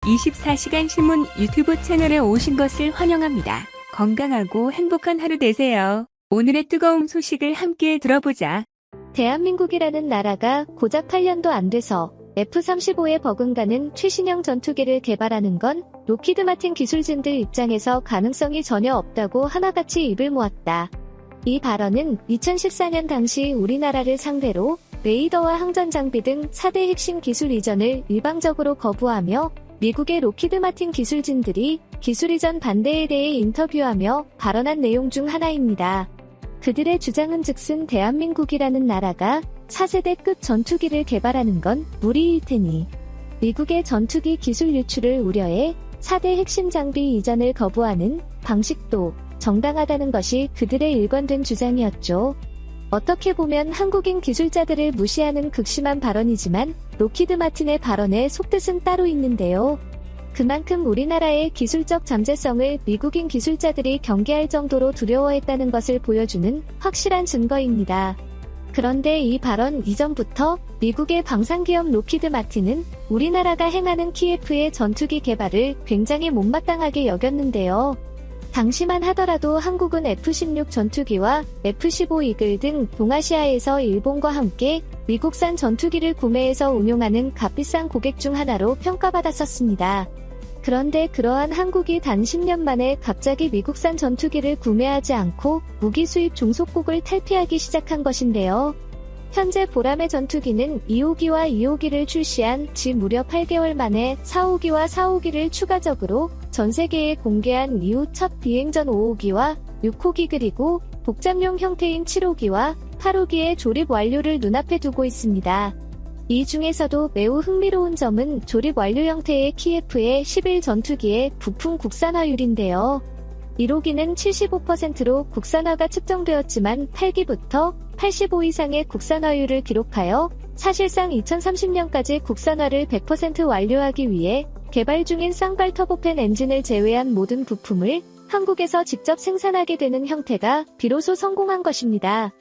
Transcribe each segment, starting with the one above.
24시간 신문 유튜브 채널에 오신 것을 환영합니다. 건강하고 행복한 하루 되세요. 오늘의 뜨거운 소식을 함께 들어보자. 대한민국이라는 나라가 고작 8년도 안 돼서 F-35에 버금가는 최신형 전투기를 개발하는 건 록히드 마틴 기술진들 입장에서 가능성이 전혀 없다고 하나같이 입을 모았다. 이 발언은 2014년 당시 우리나라를 상대로 레이더와 항전 장비 등 4대 핵심 기술 이전을 일방적으로 거부하며 미국의 록히드 마틴 기술진들이 기술 이전 반대에 대해 인터뷰하며 발언한 내용 중 하나입니다. 그들의 주장은 즉슨 대한민국이라는 나라가 4세대급 전투기를 개발하는 건 무리일 테니 미국의 전투기 기술 유출을 우려해 4대 핵심 장비 이전을 거부하는 방식도 정당하다는 것이 그들의 일관된 주장이었죠. 어떻게 보면 한국인 기술자들을 무시하는 극심한 발언이지만 록히드 마틴의 발언의 속뜻은 따로 있는데요. 그만큼 우리나라의 기술적 잠재성을 미국인 기술자들이 경계할 정도로 두려워했다는 것을 보여주는 확실한 증거입니다. 그런데 이 발언 이전부터 미국의 방산기업 록히드 마틴은 우리나라가 행하는 키예프의 전투기 개발을 굉장히 못마땅하게 여겼는데요. 당시만 하더라도 한국은 F-16 전투기와 F-15 이글 등 동아시아에서 일본과 함께 미국산 전투기를 구매해서 운용하는 값비싼 고객 중 하나로 평가받았었습니다. 그런데 그러한 한국이 단 10년 만에 갑자기 미국산 전투기를 구매하지 않고 무기 수입 종속국을 탈피하기 시작한 것인데요. 현재 보람의 전투기는 2호기와 2호기를 출시한 지 무려 8개월 만에 4호기와 4호기를 추가적으로 전 세계에 공개한 이후 첫 비행전 5호기와 6호기 그리고 복잡용 형태인 7호기와 8호기의 조립 완료를 눈앞에 두고 있습니다. 이 중에서도 매우 흥미로운 점은 조립 완료 형태의 키예프의 11 전투기의 부품 국산화율인데요. 1호기는 75%로 국산화가 측정되었지만 8기부터 85 이상의 국산화율을 기록하여 사실상 2030년까지 국산화를 100% 완료하기 위해 개발 중인 쌍발 터보팬 엔진을 제외한 모든 부품을 한국에서 직접 생산하게 되는 형태가 비로소 성공한 것입니다.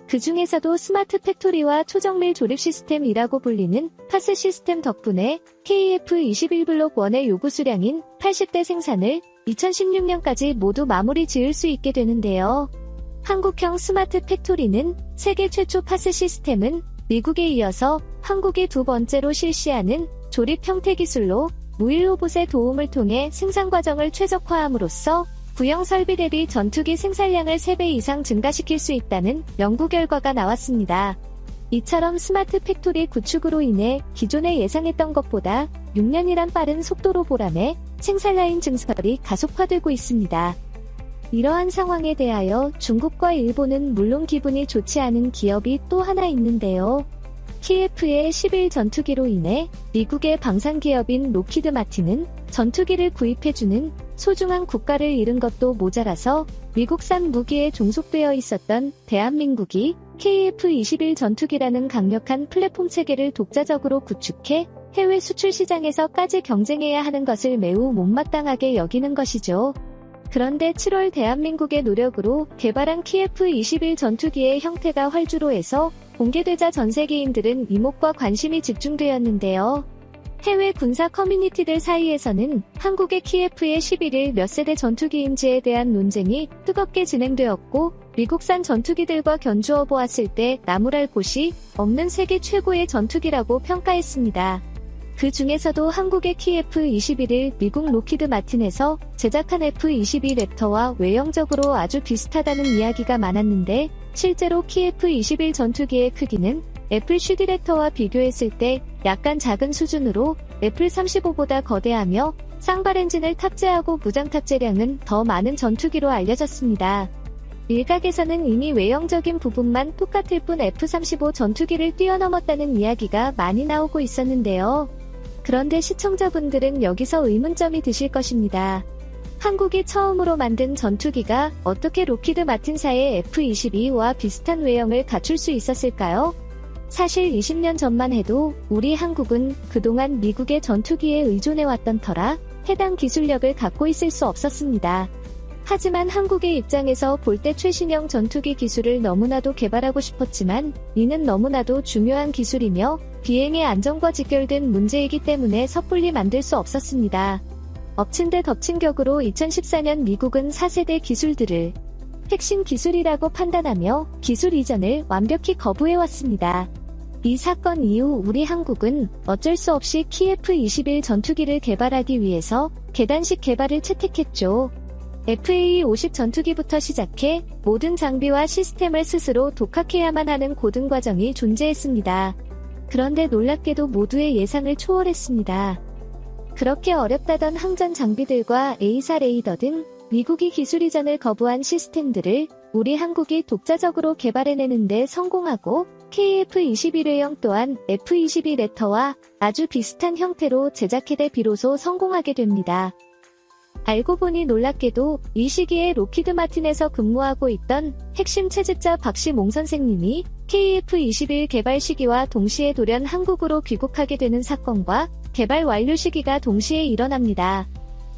그 중에서도 스마트 팩토리와 초정밀 조립 시스템이라고 불리는 파스 시스템 덕분에 KF-21 블록 1의 요구 수량인 80대 생산을 2016년까지 모두 마무리 지을 수 있게 되는데요. 한국형 스마트 팩토리는 세계 최초 파스 시스템은 미국에 이어서 한국이 두 번째로 실시하는 조립 형태 기술로 무일 로봇의 도움을 통해 생산 과정을 최적화함으로써 구형 설비 대비 전투기 생산량을 3배 이상 증가시킬 수 있다는 연구 결과가 나왔습니다. 이처럼 스마트 팩토리 구축으로 인해 기존에 예상했던 것보다 6년이란 빠른 속도로 보람의 생산라인 증설이 가속화되고 있습니다. 이러한 상황에 대하여 중국과 일본은 물론 기분이 좋지 않은 기업이 또 하나 있는데요. 키예프의 11 전투기로 인해 미국의 방산기업인 록히드 마틴은 전투기를 구입해주는 소중한 국가를 잃은 것도 모자라서 미국산 무기에 종속되어 있었던 대한민국이 KF-21 전투기라는 강력한 플랫폼 체계를 독자적으로 구축해 해외 수출 시장에서까지 경쟁해야 하는 것을 매우 못마땅하게 여기는 것이죠. 그런데 7월 대한민국의 노력으로 개발한 KF-21 전투기의 형태가 활주로에서 공개되자 전 세계인들은 이목과 관심이 집중되었는데요. 해외 군사 커뮤니티들 사이에서는 한국의 키예프의 11일 몇 세대 전투기인지에 대한 논쟁이 뜨겁게 진행되었고 미국산 전투기들과 견주어 보았을 때 나무랄 곳이 없는 세계 최고의 전투기라고 평가했습니다. 그 중에서도 한국의 KF-21을 미국 록히드 마틴에서 제작한 F-22 랩터와 외형적으로 아주 비슷하다는 이야기가 많았는데 실제로 KF-21 전투기의 크기는 애플 CD 랩터와 비교했을 때 약간 작은 수준으로 애플 35보다 거대하며 쌍발 엔진을 탑재하고 무장 탑재량은 더 많은 전투기로 알려졌습니다. 일각에서는 이미 외형적인 부분만 똑같을 뿐 F-35 전투기를 뛰어넘었다는 이야기가 많이 나오고 있었는데요. 그런데 시청자분들은 여기서 의문점이 드실 것입니다. 한국이 처음으로 만든 전투기가 어떻게 록히드 마틴사의 F-22와 비슷한 외형을 갖출 수 있었을까요? 사실 20년 전만 해도 우리 한국은 그동안 미국의 전투기에 의존해왔던 터라 해당 기술력을 갖고 있을 수 없었습니다. 하지만 한국의 입장에서 볼 때 최신형 전투기 기술을 너무나도 개발하고 싶었지만 이는 너무나도 중요한 기술이며 비행의 안전과 직결된 문제이기 때문에 섣불리 만들 수 없었습니다. 엎친 데 덮친 격으로 2014년 미국은 4세대 기술들을 핵심 기술이라고 판단하며 기술 이전을 완벽히 거부해왔습니다. 이 사건 이후 우리 한국은 어쩔 수 없이 KF-21 전투기를 개발하기 위해서 계단식 개발을 채택했죠. FA-50 전투기부터 시작해 모든 장비와 시스템을 스스로 독학해야만 하는 고등 과정이 존재했습니다. 그런데 놀랍게도 모두의 예상을 초월했습니다. 그렇게 어렵다던 항전 장비들과 A사 레이더 등 미국이 기술 이전을 거부한 시스템들을 우리 한국이 독자적으로 개발해내는데 성공하고 KF-21회형 또한 F-22 레터와 아주 비슷한 형태로 제작해내 비로소 성공하게 됩니다. 알고 보니 놀랍게도 이 시기에 로키드 마틴에서 근무하고 있던 핵심 채집자 박시몽 선생님이 KF-21 개발 시기와 동시에 돌연 한국으로 귀국하게 되는 사건과 개발 완료 시기가 동시에 일어납니다.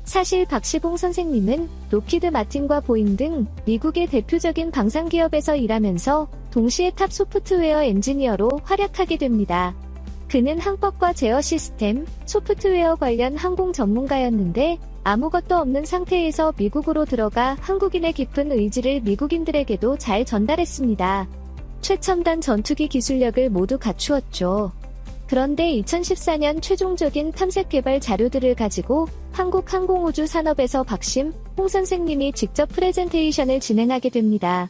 사실 박시봉 선생님은 로키드 마틴과 보잉 등 미국의 대표적인 방산기업에서 일하면서 동시에 탑 소프트웨어 엔지니어로 활약하게 됩니다. 그는 항법과 제어 시스템, 소프트웨어 관련 항공 전문가였는데 아무것도 없는 상태에서 미국으로 들어가 한국인의 깊은 의지를 미국인들에게도 잘 전달했습니다. 최첨단 전투기 기술력을 모두 갖추었죠. 그런데 2014년 최종적인 탐색 개발 자료들을 가지고 한국 항공우주 산업에서 박심, 홍 선생님이 직접 프레젠테이션을 진행하게 됩니다.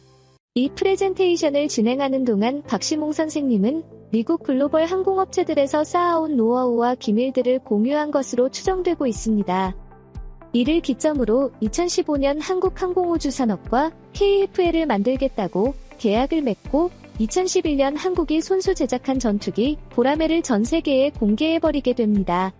이 프레젠테이션을 진행하는 동안 박시몽 선생님은 미국 글로벌 항공업체들에서 쌓아온 노하우와 기밀들을 공유한 것으로 추정되고 있습니다. 이를 기점으로 2015년 한국항공우주산업과 KFL을 만들겠다고 계약을 맺고 2011년 한국이 손수 제작한 전투기 보라매를 전 세계에 공개해버리게 됩니다.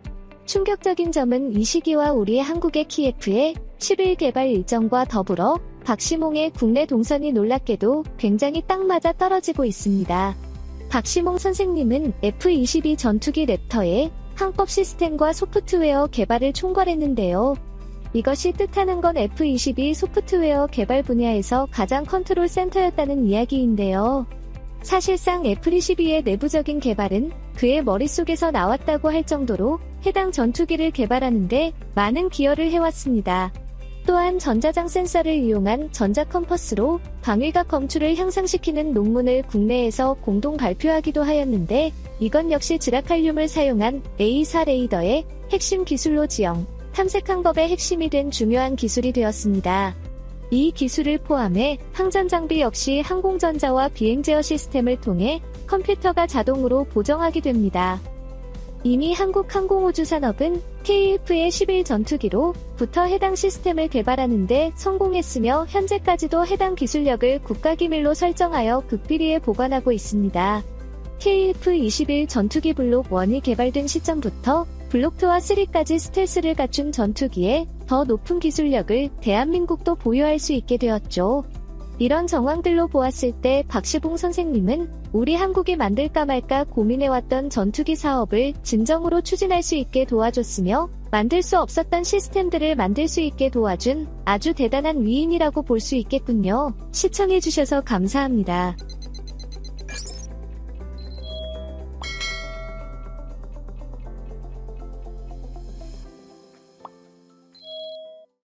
충격적인 점은 이 시기와 우리의 한국의 KF의 11 개발 일정과 더불어 박시몽의 국내 동선이 놀랍게도 굉장히 딱 맞아 떨어지고 있습니다. 박시몽 선생님은 F-22 전투기 랩터의 항법 시스템과 소프트웨어 개발을 총괄했는데요. 이것이 뜻하는 건 F-22 소프트웨어 개발 분야에서 가장 컨트롤 센터였다는 이야기인데요. 사실상 F-22의 내부적인 개발은 그의 머릿속에서 나왔다고 할 정도로 해당 전투기를 개발하는데 많은 기여를 해왔습니다. 또한 전자장 센서를 이용한 전자컴퍼스로 방위각 검출을 향상시키는 논문을 국내에서 공동 발표하기도 하였는데 이건 역시 지라칼륨을 사용한 A사 레이더의 핵심 기술로 지형, 탐색 항법의 핵심이 된 중요한 기술이 되었습니다. 이 기술을 포함해 항전 장비 역시 항공전자와 비행 제어 시스템을 통해 컴퓨터가 자동으로 보정하게 됩니다. 이미 한국 항공우주산업은 KF의 11 전투기로부터 해당 시스템을 개발하는데 성공했으며 현재까지도 해당 기술력을 국가기밀로 설정하여 극비리에 보관하고 있습니다. KF-21 전투기 블록 1이 개발된 시점부터 블록 2와 3까지 스텔스를 갖춘 전투기에 더 높은 기술력을 대한민국도 보유할 수 있게 되었죠. 이런 정황들로 보았을 때 박시봉 선생님은 우리 한국이 만들까 말까 고민해왔던 전투기 사업을 진정으로 추진할 수 있게 도와줬으며 만들 수 없었던 시스템들을 만들 수 있게 도와준 아주 대단한 위인이라고 볼 수 있겠군요. 시청해주셔서 감사합니다.